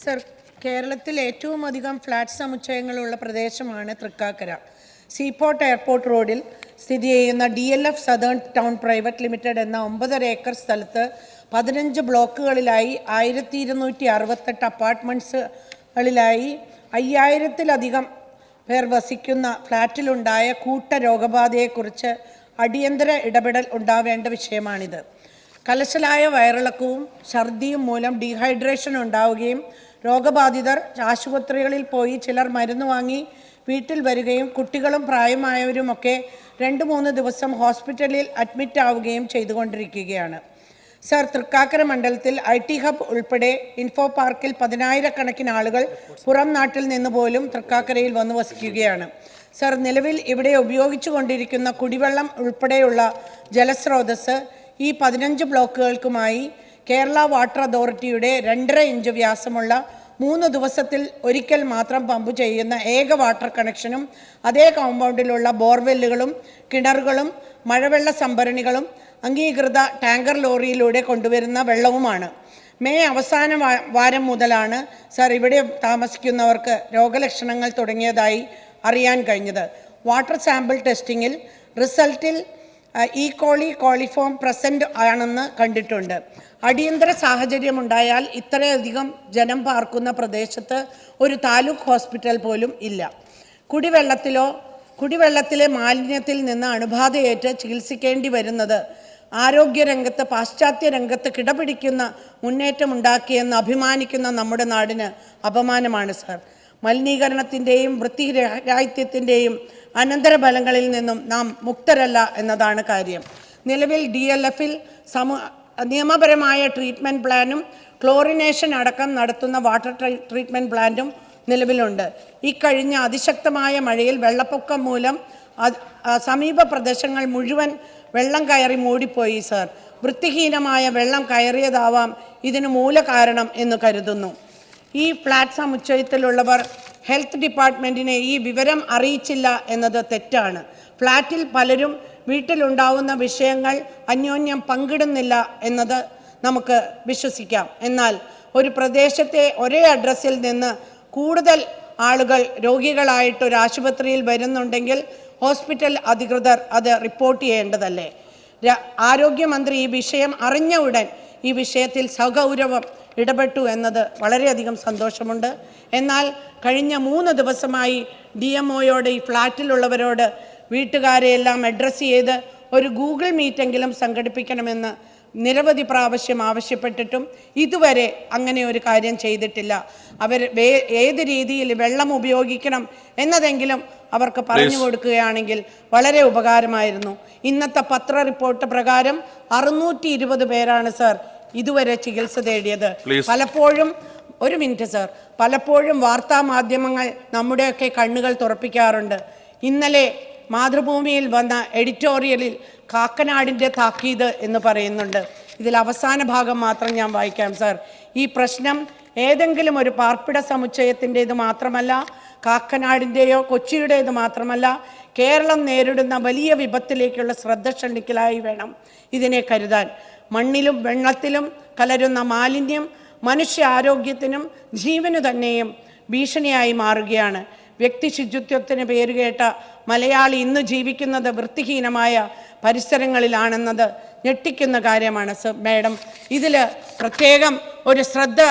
Sir, കേരളത്തിൽ ഏറ്റവും അധികം ഫ്ലാറ്റ് സമുച്ചയങ്ങളുള്ള പ്രദേശമാണ് തൃക്കാക്കര. സീപോർട്ട് എയർപോർട്ട് റോഡിൽ സ്ഥിതി ചെയ്യുന്ന DLF southern town private limited എന്ന 9.5 ഏക്കർ സ്ഥലത്ത് 15 ബ്ലോക്കുകളിലായി 1268 അപ്പാർട്ട്മെൻറ്റ്സുകളിലായി 5000-ലധികം പേർ വസിക്കുന്ന ഫ്ലാറ്റിലുണ്ടായ കൂട്ടരോഗബാധയെക്കുറിച്ച് അടിയന്തര ഇടപെടൽ ഉണ്ടാവേണ്ട വിഷയമാണിത്. കലശലായ വയറിളക്കവും ഛർദിയും മൂലം ഡീഹൈഡ്രേഷൻ ഉണ്ടാവുകയും രോഗബാധിതർ ആശുപത്രികളിൽ പോയി ചിലർ മരുന്ന് വാങ്ങി വീട്ടിൽ വരികയും കുട്ടികളും പ്രായമായവരുമൊക്കെ 2-3 ദിവസം ഹോസ്പിറ്റലിൽ അഡ്മിറ്റ് ആവുകയും ചെയ്തുകൊണ്ടിരിക്കുകയാണ്. സർ, തൃക്കാക്കര മണ്ഡലത്തിൽ IT ഹബ് ഉൾപ്പെടെ ഇൻഫോ പാർക്കിൽ 10,000-കണക്കിന് ആളുകൾ പുറം നാട്ടിൽ നിന്ന് പോലും തൃക്കാക്കരയിൽ വന്നു വസിക്കുകയാണ്. സർ, നിലവിൽ ഇവിടെ ഉപയോഗിച്ചുകൊണ്ടിരിക്കുന്ന കുടിവെള്ളം ഉൾപ്പെടെയുള്ള ജലസ്രോതസ് ഈ 15 ബ്ലോക്കുകൾക്കുമായി കേരള വാട്ടർ അതോറിറ്റിയുടെ 2.5 ഇഞ്ച് വ്യാസമുള്ള 3 ദിവസത്തിൽ ഒരിക്കൽ മാത്രം പമ്പ് ചെയ്യുന്ന ഏക വാട്ടർ കണക്ഷനും അതേ കോമ്പൗണ്ടിലുള്ള ബോർവെല്ലുകളും കിണറുകളും മഴവെള്ള സംഭരണികളും അംഗീകൃത ടാങ്കർ ലോറിയിലൂടെ കൊണ്ടുവരുന്ന വെള്ളവുമാണ്. മെയ് അവസാന വാരം മുതലാണ് സർ ഇവിടെ താമസിക്കുന്നവർക്ക് രോഗലക്ഷണങ്ങൾ തുടങ്ങിയതായി അറിയാൻ കഴിഞ്ഞത്. വാട്ടർ സാമ്പിൾ ടെസ്റ്റിങ്ങിൽ റിസൾട്ടിൽ E. coli കോളിഫോം പ്രസന്റ് ആണെന്ന് കണ്ടിട്ടുണ്ട്. അടിയന്തര സാഹചര്യമുണ്ടായാൽ ഇത്രയധികം ജനം പാർക്കുന്ന പ്രദേശത്ത് ഒരു താലൂക്ക് ഹോസ്പിറ്റൽ പോലും ഇല്ല. കുടിവെള്ളത്തിലെ മാലിന്യത്തിൽ നിന്ന് അണുബാധയേറ്റ് ചികിത്സിക്കേണ്ടി വരുന്നത് ആരോഗ്യരംഗത്ത് പാശ്ചാത്യ രംഗത്ത് കിടപിടിക്കുന്ന മുന്നേറ്റമുണ്ടാക്കിയെന്ന് അഭിമാനിക്കുന്ന നമ്മുടെ നാടിന് അപമാനമാണ് സർ. മലിനീകരണത്തിൻ്റെയും വൃത്തിരാഹിത്യത്തിൻ്റെയും അനന്തരഫലങ്ങളിൽ നിന്നും നാം മുക്തരല്ല എന്നതാണ് കാര്യം. നിലവിൽ DLFൽ നിയമപരമായ ട്രീറ്റ്മെൻറ്റ് പ്ലാനും ക്ലോറിനേഷൻ അടക്കം നടത്തുന്ന വാട്ടർ ട്രീറ്റ്മെൻറ്റ് പ്ലാന്റും നിലവിലുണ്ട്. ഇക്കഴിഞ്ഞ അതിശക്തമായ മഴയിൽ വെള്ളപ്പൊക്കം മൂലം സമീപ പ്രദേശങ്ങൾ മുഴുവൻ വെള്ളം കയറി മൂടിപ്പോയി സർ. വൃത്തിഹീനമായ വെള്ളം കയറിയതാവാം ഇതിന് മൂല കാരണം എന്ന് കരുതുന്നു. ഈ ഫ്ലാറ്റ് സമുച്ചയത്തിലുള്ളവർ ഹെൽത്ത് ഡിപ്പാർട്ട്മെൻറ്റിനെ ഈ വിവരം അറിയിച്ചില്ല എന്നത് തെറ്റാണ്. ഫ്ലാറ്റിൽ പലരും വീട്ടിലുണ്ടാവുന്ന വിഷയങ്ങൾ അന്യോന്യം പങ്കിടുന്നില്ല എന്നത് നമുക്ക് വിശ്വസിക്കാം. എന്നാൽ ഒരു പ്രദേശത്തെ ഒരേ അഡ്രസ്സിൽ നിന്ന് കൂടുതൽ ആളുകൾ രോഗികളായിട്ട് ഒരു ആശുപത്രിയിൽ വരുന്നുണ്ടെങ്കിൽ ഹോസ്പിറ്റൽ അധികൃതർ അത് റിപ്പോർട്ട് ചെയ്യേണ്ടതല്ലേ? ആരോഗ്യമന്ത്രി ഈ വിഷയം അറിഞ്ഞ ഉടൻ ഈ വിഷയത്തിൽ സഗൗരവം ഇടപെട്ടു എന്നത് വളരെയധികം സന്തോഷമുണ്ട്. എന്നാൽ കഴിഞ്ഞ 3 ദിവസമായി DMOയോട് ഈ ഫ്ലാറ്റിലുള്ളവരോട് വീട്ടുകാരെയെല്ലാം അഡ്രസ്സ് ചെയ്ത് ഒരു ഗൂഗിൾ മീറ്റെങ്കിലും സംഘടിപ്പിക്കണമെന്ന് നിരവധി പ്രാവശ്യം ആവശ്യപ്പെട്ടിട്ടും ഇതുവരെ അങ്ങനെ ഒരു കാര്യം ചെയ്തിട്ടില്ല. അവർ ഏത് രീതിയിൽ വെള്ളം ഉപയോഗിക്കണം എന്നതെങ്കിലും അവർക്ക് പറഞ്ഞു കൊടുക്കുകയാണെങ്കിൽ വളരെ ഉപകാരമായിരുന്നു. ഇന്നത്തെ പത്ര റിപ്പോർട്ട് പ്രകാരം 620 പേരാണ് സർ ഇതുവരെ ചികിത്സ തേടിയത്. പലപ്പോഴും വാർത്താ മാധ്യമങ്ങൾ നമ്മുടെയൊക്കെ കണ്ണുകൾ തുറപ്പിക്കാറുണ്ട്. ഇന്നലെ മാതൃഭൂമിയിൽ വന്ന എഡിറ്റോറിയലിൽ കാക്കനാടിൻ്റെ താക്കീത് എന്ന് പറയുന്നുണ്ട്. ഇതിൽ അവസാന ഭാഗം മാത്രം ഞാൻ വായിക്കാം സർ. ഈ പ്രശ്നം ഏതെങ്കിലും ഒരു പാർപ്പിട സമുച്ചയത്തിൻ്റേത് മാത്രമല്ല, കാക്കനാടിൻ്റെയോ കൊച്ചിയുടേത് മാത്രമല്ല, കേരളം നേരിടുന്ന വലിയ വിപത്തിലേക്കുള്ള ശ്രദ്ധ ക്ഷണിക്കലായി വേണം ഇതിനെ കരുതാൻ. മണ്ണിലും വെള്ളത്തിലും കലരുന്ന മാലിന്യം മനുഷ്യ ആരോഗ്യത്തിനും ജീവനു തന്നെയും ഭീഷണിയായി മാറുകയാണ്. വ്യക്തി ശുചിത്വത്തിന് പേരുകേട്ട മലയാളി ഇന്ന് ജീവിക്കുന്നത് വൃത്തിഹീനമായ പരിസരങ്ങളിലാണെന്നത് ഞെട്ടിക്കുന്ന കാര്യമാണ് സർ. മാഡം, ഇതിൽ പ്രത്യേകം ഒരു ശ്രദ്ധ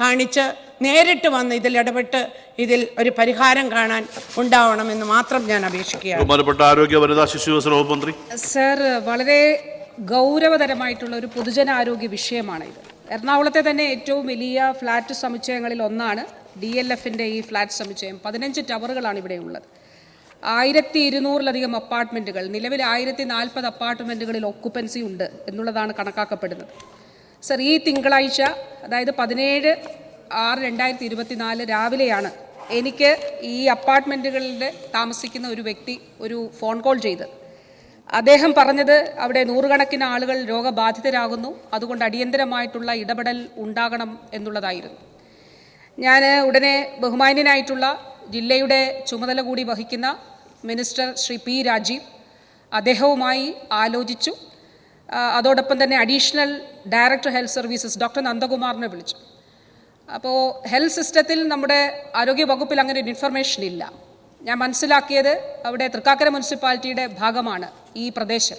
കാണിച്ച് നേരിട്ട് വന്ന് ഇതിൽ ഇടപെട്ട് ഇതിൽ ഒരു പരിഹാരം കാണാൻ ഉണ്ടാവണമെന്ന് മാത്രം ഞാൻ അപേക്ഷിക്കുകയാണ്. ബഹുമാനപ്പെട്ട ആരോഗ്യ വനിതാ ശിശു വികസന വകുപ്പ് മന്ത്രി. സർ, വളരെ ഗൗരവതരമായിട്ടുള്ള ഒരു പൊതുജനാരോഗ്യ വിഷയമാണ് ഇത്. എറണാകുളത്തെ തന്നെ ഏറ്റവും വലിയ ഫ്ലാറ്റ് സമുച്ചയങ്ങളിൽ ഒന്നാണ് DLFൻ്റെ ഈ ഫ്ലാറ്റ് സമുച്ചയം. 15 ടവറുകളാണ് ഇവിടെ ഉള്ളത്. 1200-ലധികം അപ്പാർട്ട്മെൻറ്റുകൾ, നിലവിൽ 1040 അപ്പാർട്ട്മെൻറ്റുകളിൽ ഓക്കുപ്പൻസി ഉണ്ട് എന്നുള്ളതാണ് കണക്കാക്കപ്പെടുന്നത്. സർ, ഈ തിങ്കളാഴ്ച അതായത് 17/6/2024 രാവിലെയാണ് എനിക്ക് ഈ അപ്പാർട്ട്മെൻറ്റുകളിൽ താമസിക്കുന്ന ഒരു വ്യക്തി ഒരു ഫോൺ കോൾ ചെയ്തത്. അദ്ദേഹം പറഞ്ഞത് അവിടെ 100 കണക്കിന് ആളുകൾ രോഗബാധിതരാകുന്നു, അതുകൊണ്ട് അടിയന്തരമായിട്ടുള്ള ഇടപെടൽ ഉണ്ടാകണം എന്നുള്ളതായിരുന്നു. ഞാൻ ഉടനെ ബഹുമാന്യനായിട്ടുള്ള ജില്ലയുടെ ചുമതല കൂടി വഹിക്കുന്ന മിനിസ്റ്റർ ശ്രീ P. രാജീവ് അദ്ദേഹവുമായി ആലോചിച്ചു. അതോടൊപ്പം തന്നെ additional director health services doctor നന്ദകുമാറിനെ വിളിച്ചു. അപ്പോൾ ഹെൽത്ത് സിസ്റ്റത്തിൽ നമ്മുടെ ആരോഗ്യ വകുപ്പിൽ അങ്ങനെ ഒരു ഇൻഫർമേഷൻ ഇല്ല. ഞാൻ മനസ്സിലാക്കിയത് അവിടെ തൃക്കാക്കര മുനിസിപ്പാലിറ്റിയുടെ ഭാഗമാണ് ഈ പ്രദേശം.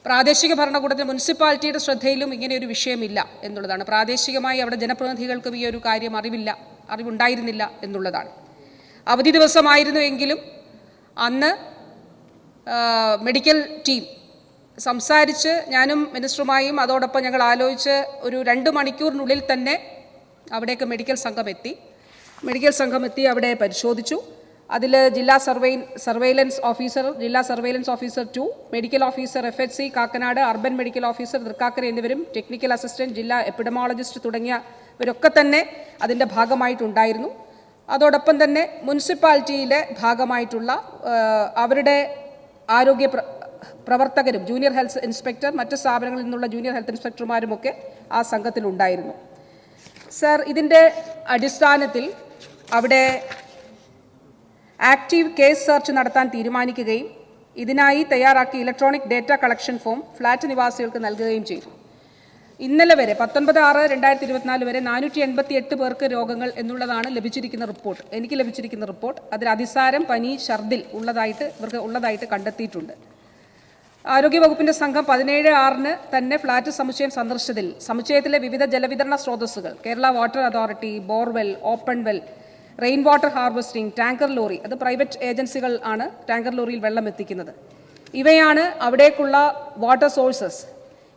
പ്രാദേശിക ഭരണകൂടത്തിന് മുനിസിപ്പാലിറ്റിയുടെ ശ്രദ്ധയിലും ഇങ്ങനെ ഒരു വിഷയമില്ല എന്നുള്ളതാണ്. പ്രാദേശികമായി അവിടെ ജനപ്രതിനിധികൾക്കും ഈ ഒരു കാര്യം അറിവുണ്ടായിരുന്നില്ല എന്നുള്ളതാണ്. അവധി ദിവസമായിരുന്നു എങ്കിലും അന്ന് മെഡിക്കൽ ടീം സംസാരിച്ച് ഞാനും മിനിസ്റ്ററുമായും അതോടൊപ്പം ഞങ്ങൾ ആലോചിച്ച് ഒരു 2 മണിക്കൂറിനുള്ളിൽ തന്നെ അവിടേക്ക് മെഡിക്കൽ സംഘം എത്തി അവിടെ പരിശോധിച്ചു. അതിൽ ജില്ലാ സർവൈലൻസ് ഓഫീസർ, ജില്ലാ surveillance officer 2, medical officer FHC Kakkanad, urban medical officer Thrikkakara എന്നിവരും ടെക്നിക്കൽ അസിസ്റ്റന്റ്, ജില്ലാ എപ്പിഡമോളജിസ്റ്റ് തുടങ്ങിയവരൊക്കെ തന്നെ അതിൻ്റെ ഭാഗമായിട്ടുണ്ടായിരുന്നു. അതോടൊപ്പം തന്നെ മുനിസിപ്പാലിറ്റിയിലെ ഭാഗമായിട്ടുള്ള അവരുടെ ആരോഗ്യ പ്രവർത്തകരും, ജൂനിയർ ഹെൽത്ത് ഇൻസ്പെക്ടർ, മറ്റ് സ്ഥാപനങ്ങളിൽ നിന്നുള്ള ജൂനിയർ ഹെൽത്ത് ഇൻസ്പെക്ടർമാരുമൊക്കെ ആ സംഘത്തിലുണ്ടായിരുന്നു. സർ, ഇതിൻ്റെ അടിസ്ഥാനത്തിൽ അവിടെ ആക്റ്റീവ് കേസ് സെർച്ച് നടത്താൻ തീരുമാനിക്കുകയും ഇതിനായി തയ്യാറാക്കി electronic data collection form flat നിവാസികൾക്ക് നൽകുകയും ചെയ്തു. ഇന്നലെ വരെ 19/6/2024 വരെ 488 പേർക്ക് രോഗങ്ങൾ എന്നുള്ളതാണ് ലഭിച്ചിരിക്കുന്ന റിപ്പോർട്ട്. എനിക്ക് ലഭിച്ചിരിക്കുന്ന റിപ്പോർട്ട്. അതിൽ അതിസാരം, പനി, ഛർദിൽ ഇവർക്ക് ഉള്ളതായിട്ട് കണ്ടെത്തിയിട്ടുണ്ട്. ആരോഗ്യവകുപ്പിന്റെ സംഘം 17/6 തന്നെ ഫ്ളാറ്റ് സമുച്ചയം സന്ദർശിച്ചതിൽ സമുച്ചയത്തിലെ വിവിധ ജലവിതരണ സ്രോതസ്സുകൾ, Kerala water authority, borewell, open well, rain water harvesting, tanker lorry, അത് പ്രൈവറ്റ് ഏജൻസികൾ ആണ് ടാങ്കർ ലോറിയിൽ വെള്ളം എത്തിക്കുന്നത്. ഇവയാണ് അവിടേക്കുള്ള വാട്ടർ സോഴ്സസ്.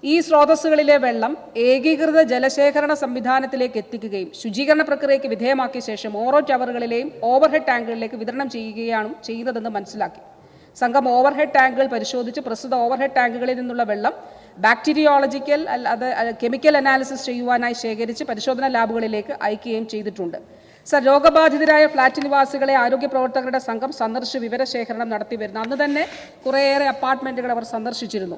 ഈ സ്രോതസ്സുകളിലെ വെള്ളം ഏകീകൃത ജലശേഖരണ സംവിധാനത്തിലേക്ക് എത്തിക്കുകയും ശുചീകരണ പ്രക്രിയയ്ക്ക് വിധേയമാക്കിയ ശേഷം ഓരോ ടവറുകളിലെയും ഓവർഹെഡ് ടാങ്കുകളിലേക്ക് വിതരണം ചെയ്യുകയാണ് ചെയ്യുന്നതെന്ന് മനസ്സിലാക്കി. സംഘം ഓവർഹെഡ് ടാങ്കുകൾ പരിശോധിച്ച് പ്രസ്തുത ഓവർഹെഡ് ടാങ്കുകളിൽ നിന്നുള്ള വെള്ളം ബാക്ടീരിയോളജിക്കൽ കെമിക്കൽ അനാലിസിസ് ചെയ്യുവാനായി ശേഖരിച്ച് പരിശോധനാ ലാബുകളിലേക്ക് അയക്കുകയും ചെയ്തിട്ടുണ്ട്. സർ, രോഗബാധിതരായ ഫ്ളാറ്റ് നിവാസികളെ ആരോഗ്യ പ്രവർത്തകരുടെ സംഘം സന്ദർശിച്ച് വിവരശേഖരണം നടത്തി വരുന്നു. അന്ന് തന്നെ കുറേയേറെ അപ്പാർട്ട്മെന്റുകൾ അവർ സന്ദർശിച്ചിരുന്നു.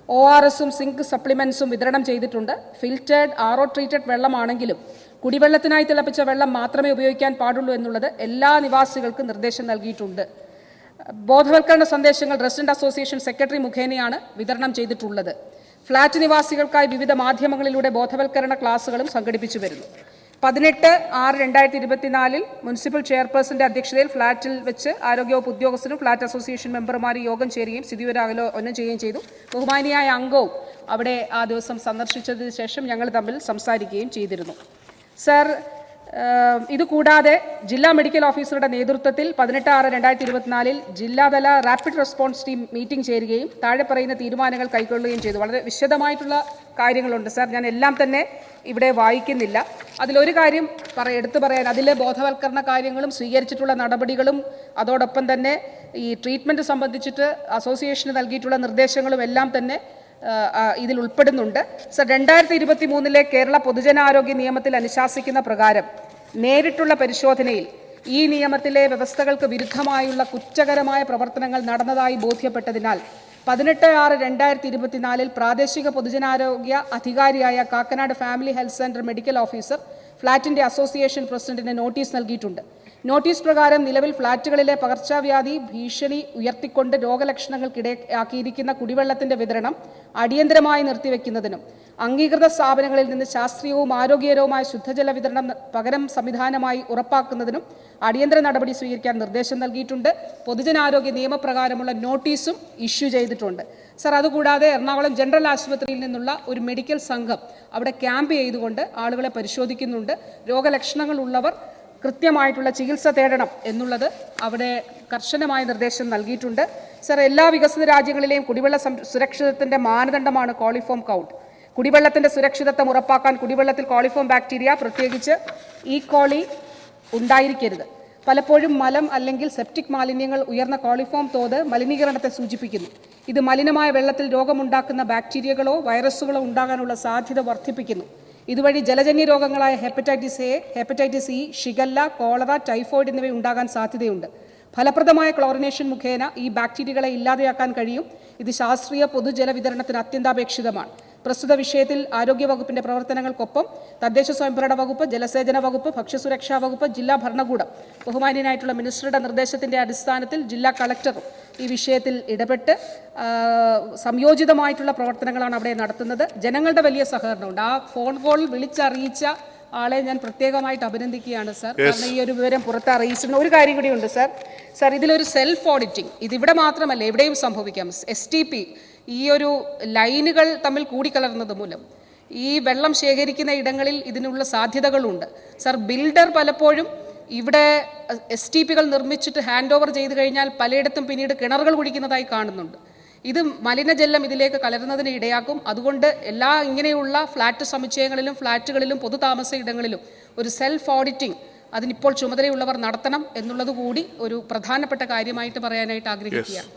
ORSും സിങ്ക് സപ്ലിമെന്റ്സും വിതരണം ചെയ്തിട്ടുണ്ട്. ഫിൽറ്റേഡ് RO ട്രീറ്റഡ് വെള്ളമാണെങ്കിലും കുടിവെള്ളത്തിനായി തിളപ്പിച്ച വെള്ളം മാത്രമേ ഉപയോഗിക്കാൻ പാടുള്ളൂ എന്നുള്ളത് എല്ലാ നിവാസികൾക്കും നിർദ്ദേശം നൽകിയിട്ടുണ്ട്. ബോധവൽക്കരണ സന്ദേശങ്ങൾ റെസിഡന്റ് അസോസിയേഷൻ സെക്രട്ടറി മുഖേനയാണ് വിതരണം ചെയ്തിട്ടുള്ളത്. ഫ്ളാറ്റ് നിവാസികൾക്കായി വിവിധ മാധ്യമങ്ങളിലൂടെ ബോധവൽക്കരണ ക്ലാസുകളും സംഘടിപ്പിച്ചു വരുന്നു. 18/6/2024 മുനിസിപ്പൽ ചെയർപേഴ്സന്റെ അധ്യക്ഷതയിൽ ഫ്ളാറ്റിൽ വെച്ച് ആരോഗ്യവകുപ്പ് ഉദ്യോഗസ്ഥരും ഫ്ളാറ്റ് അസോസിയേഷൻ മെമ്പർമാരും യോഗം ചേരുകയും സ്ഥിതിവിവരാവലോകനം ചെയ്യുകയും ചെയ്തു. ബഹുമാനിയായ അംഗവും അവിടെ ആ ദിവസം സന്ദർശിച്ചതിന് ശേഷം ഞങ്ങൾ തമ്മിൽ സംസാരിക്കുകയും ചെയ്തിരുന്നു. സർ, ഇതുകൂടാതെ ജില്ലാ മെഡിക്കൽ ഓഫീസറുടെ നേതൃത്വത്തിൽ 18/6/2024 ജില്ലാതല റാപ്പിഡ് റെസ്പോൺസ് ടീം മീറ്റിംഗ് ചേരുകയും താഴെ പറയുന്ന തീരുമാനങ്ങൾ കൈക്കൊള്ളുകയും ചെയ്തു. വളരെ വിശദമായിട്ടുള്ള കാര്യങ്ങളുണ്ട് സർ, ഞാൻ എല്ലാം തന്നെ ഇവിടെ വായിക്കുന്നില്ല. അതിലൊരു കാര്യം എടുത്തു പറയാൻ, അതിലെ ബോധവൽക്കരണ കാര്യങ്ങളും സ്വീകരിച്ചിട്ടുള്ള നടപടികളും അതോടൊപ്പം തന്നെ ഈ ട്രീറ്റ്മെൻറ്റ് സംബന്ധിച്ചിട്ട് അസോസിയേഷന് നൽകിയിട്ടുള്ള നിർദ്ദേശങ്ങളും എല്ലാം തന്നെ ഇതിൽ ഉൾപ്പെടുന്നുണ്ട്. സർ, 2023 കേരള പൊതുജനാരോഗ്യ നിയമത്തിൽ അനുശാസിക്കുന്ന പ്രകാരം നേരിട്ടുള്ള പരിശോധനയിൽ ഈ നിയമത്തിലെ വ്യവസ്ഥകൾക്ക് വിരുദ്ധമായുള്ള കുറ്റകരമായ പ്രവർത്തനങ്ങൾ നടന്നതായി ബോധ്യപ്പെട്ടതിനാൽ 18/6/2024 പ്രാദേശിക പൊതുജനാരോഗ്യ അധികാരിയായ Kakkanad family health centre medical officer ഫ്ളാറ്റിന്റെ അസോസിയേഷൻ പ്രസിഡന്റിന് നോട്ടീസ് നൽകിയിട്ടുണ്ട്. നോട്ടീസ് പ്രകാരം നിലവിൽ ഫ്ളാറ്റുകളിലെ പകർച്ചവ്യാധി ഭീഷണി ഉയർത്തിക്കൊണ്ട് രോഗലക്ഷണങ്ങൾക്കിടയാക്കിയിരിക്കുന്ന കുടിവെള്ളത്തിന്റെ വിതരണം അടിയന്തരമായി നിർത്തിവെക്കുന്നതിനും അംഗീകൃത സ്ഥാപനങ്ങളിൽ നിന്ന് ശാസ്ത്രീയവും ആരോഗ്യകരവുമായ ശുദ്ധജല വിതരണം പകരം സംവിധാനമായി ഉറപ്പാക്കുന്നതിനും അടിയന്തര നടപടി സ്വീകരിക്കാൻ നിർദ്ദേശം നൽകിയിട്ടുണ്ട്. പൊതുജനാരോഗ്യ നിയമപ്രകാരമുള്ള നോട്ടീസും ഇഷ്യൂ ചെയ്തിട്ടുണ്ട്. സർ, അതുകൂടാതെ എറണാകുളം ജനറൽ ആശുപത്രിയിൽ നിന്നുള്ള ഒരു മെഡിക്കൽ സംഘം അവിടെ ക്യാമ്പ് ചെയ്തുകൊണ്ട് ആളുകളെ പരിശോധിക്കുന്നുണ്ട്. രോഗലക്ഷണങ്ങൾ ഉള്ളവർ കൃത്യമായിട്ടുള്ള ചികിത്സ തേടണം എന്നുള്ളത് അവിടെ കർശനമായ നിർദ്ദേശം നൽകിയിട്ടുണ്ട്. സർ, എല്ലാ വികസിത രാജ്യങ്ങളിലെയും കുടിവെള്ള സുരക്ഷിതത്വത്തിന്റെ മാനദണ്ഡമാണ് കോളിഫോം കൗണ്ട്. കുടിവെള്ളത്തിന്റെ സുരക്ഷിതത്വം ഉറപ്പാക്കാൻ കുടിവെള്ളത്തിൽ കോളിഫോം ബാക്ടീരിയ, പ്രത്യേകിച്ച് E. coli ഉണ്ടായിരിക്കരുത്. പലപ്പോഴും മലം അല്ലെങ്കിൽ സെപ്റ്റിക് മാലിന്യങ്ങൾ ഉയർന്ന കോളിഫോം തോത് മലിനീകരണത്തെ സൂചിപ്പിക്കുന്നു. ഇത് മലിനമായ വെള്ളത്തിൽ രോഗമുണ്ടാക്കുന്ന ബാക്ടീരിയകളോ വൈറസുകളോ ഉണ്ടാകാനുള്ള സാധ്യത വർദ്ധിപ്പിക്കുന്നു. ഇതുവഴി ജലജന്യ രോഗങ്ങളായ hepatitis A, hepatitis E, shigella, cholera, typhoid എന്നിവ ഉണ്ടാകാൻ സാധ്യതയുണ്ട്. ഫലപ്രദമായ ക്ലോറിനേഷൻ മുഖേന ഈ ബാക്ടീരിയകളെ ഇല്ലാതെയാക്കാൻ കഴിയും. ഇത് ശാസ്ത്രീയ പൊതുജല വിതരണത്തിന് അത്യന്താപേക്ഷിതമാണ്. പ്രസ്തുത വിഷയത്തിൽ ആരോഗ്യവകുപ്പിന്റെ പ്രവർത്തനങ്ങൾക്കൊപ്പം തദ്ദേശ സ്വയംഭരണ വകുപ്പ്, ജലസേചന വകുപ്പ്, ഭക്ഷ്യസുരക്ഷാ വകുപ്പ്, ജില്ലാ ഭരണകൂടം, ബഹുമാന്യനായിട്ടുള്ള മിനിസ്റ്ററുടെ നിർദ്ദേശത്തിന്റെ അടിസ്ഥാനത്തിൽ ജില്ലാ കളക്ടറും ഈ വിഷയത്തിൽ ഇടപെട്ട് സംയോജിതമായിട്ടുള്ള പ്രവർത്തനങ്ങളാണ് അവിടെ നടത്തുന്നത്. ജനങ്ങളുടെ വലിയ സഹകരണമുണ്ട്. ആ ഫോൺ കോളിൽ വിളിച്ചറിയിച്ച ആളെ ഞാൻ പ്രത്യേകമായിട്ട് അഭിനന്ദിക്കുകയാണ് സാർ. കാരണം ഈ ഒരു വിവരം പുറത്ത് അറിയിച്ചിരുന്ന ഒരു കാര്യം കൂടിയുണ്ട് സാർ. സാർ, ഇതിലൊരു സെൽഫ് ഓഡിറ്റിംഗ് ഇതിവിടെ മാത്രമല്ല, എവിടെയും സംഭവിക്കാം. STP ഈ ഒരു ലൈനുകൾ തമ്മിൽ കൂടിക്കലർന്നത് മൂലം ഈ വെള്ളം ശേഖരിക്കുന്ന ഇടങ്ങളിൽ ഇതിനുള്ള സാധ്യതകളുണ്ട് സാർ. ബിൽഡർ പലപ്പോഴും ഇവിടെ STPകൾ നിർമ്മിച്ചിട്ട് ഹാൻഡ് ഓവർ ചെയ്ത് കഴിഞ്ഞാൽ പലയിടത്തും പിന്നീട് കിണറുകൾ കുഴിക്കുന്നതായി കാണുന്നുണ്ട്. ഇത് മലിനജലം ഇതിലേക്ക് കലരുന്നതിന് ഇടയാക്കും. അതുകൊണ്ട് എല്ലാ ഇങ്ങനെയുള്ള ഫ്ലാറ്റ് സമുച്ചയങ്ങളിലും ഫ്ലാറ്റുകളിലും പൊതുതാമസ ഇടങ്ങളിലും ഒരു സെൽഫ് ഓഡിറ്റിംഗ് അതിനിപ്പോൾ ചുമതലയുള്ളവർ നടത്തണം എന്നുള്ളത് കൂടി ഒരു പ്രധാനപ്പെട്ട കാര്യമായിട്ട് പറയാനായിട്ട് ആഗ്രഹിക്കുകയാണ്.